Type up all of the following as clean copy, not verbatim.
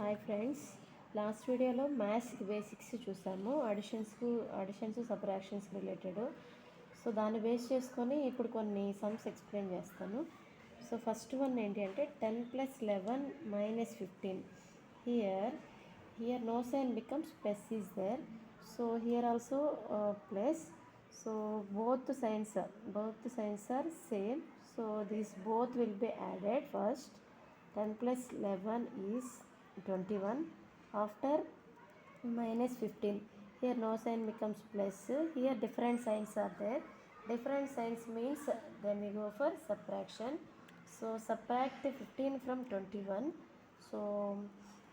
Hi friends, last వీడియోలో maths basics చూసాము. Additions subtractions related. So దాన్ని బేస్ చేసుకొని ఇప్పుడు కొన్ని సమ్స్ ఎక్స్ప్లెయిన్ చేస్తాను. సో ఫస్ట్ వన్ ఏంటి అంటే 10 + 11 - 15. Here no sign becomes plus is there. So here also plus. So both signs are same. So these both will be added first. 10 + 11 is 21. After -15, here no sign becomes plus. Here different signs are there. Different signs means then we go for subtraction. So subtract 15 from 21. So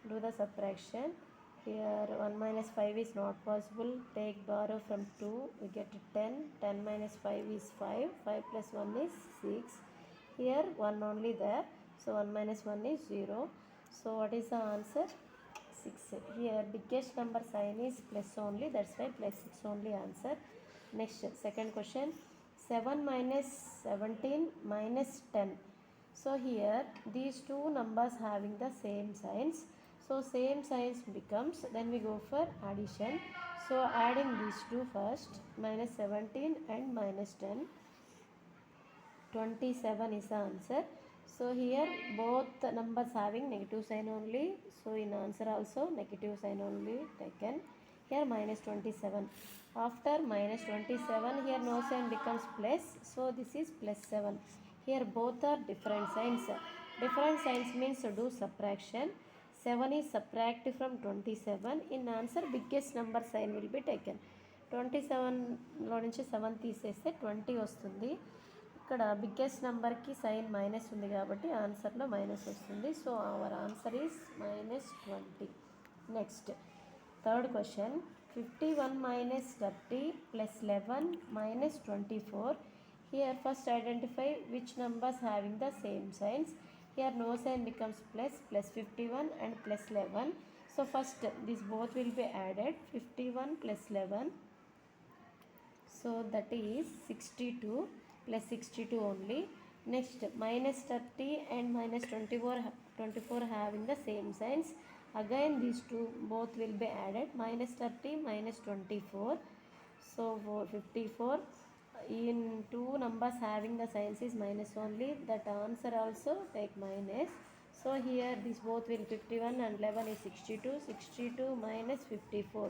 do the subtraction. Here 1 - 5 is not possible. Take borrow from 2, we get 10. 10 - 5 is 5. 5 + 1 is 6. Here 1 only there. So 1 - 1 is 0. So what is the answer? 6. Here biggest number sign is plus only, that's why plus 6 only answer. Next, second question. 7 - 17 - 10. So here these two numbers having the same signs. So same signs becomes, then we go for addition. So adding these two first, -17 and -10. 27 is the answer. So here both numbers having negative sign only. So in answer also negative sign only taken. Here -27. After -27, here no sign becomes plus. So this is +7. Here both are different signs. Different signs means do subtraction. 7 is subtracted from 27. In answer biggest number sign will be taken. 27లో నుంచి 7 తీసేస్తే 20 వస్తుంది. ఇక్కడ biggest నెంబర్కి sign minus ఉంది కాబట్టి ఆన్సర్లో minus వస్తుంది. So our answer is -20. Next third question. 51 - 30 + 11 - 24. Here first identify which numbers having the same signs. Here no sign becomes plus. +51 and +11. So first these both will be added. 51 + 11. So that is 62. Plus 62 only. Next -30 and -24 having the same signs. Again these two both will be added. -30 - 24. So 54. In two numbers having the signs is minus only, that answer also take minus. So here these both will 51 and 11 is 62. 62 - 54.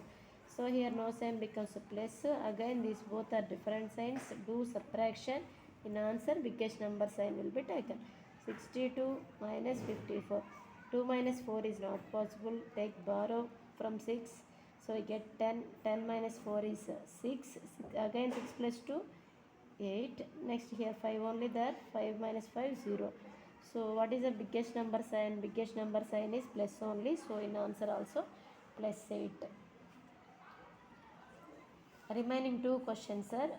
So here no sign becomes a plus. Again these both are different signs. Do subtraction. In answer biggest number sign will be taken. 62 - 54. 2 - 4 is not possible. Take borrow from 6. So we get 10. 10 - 4 is 6. Again 6 + 2 8. Next here 5 only there. 5 - 5 0. So what is the biggest number sign? Biggest number sign is plus only. So in answer also +8. Remaining 2 questions are,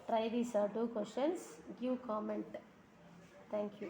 try these 2 questions, give comment. Thank you.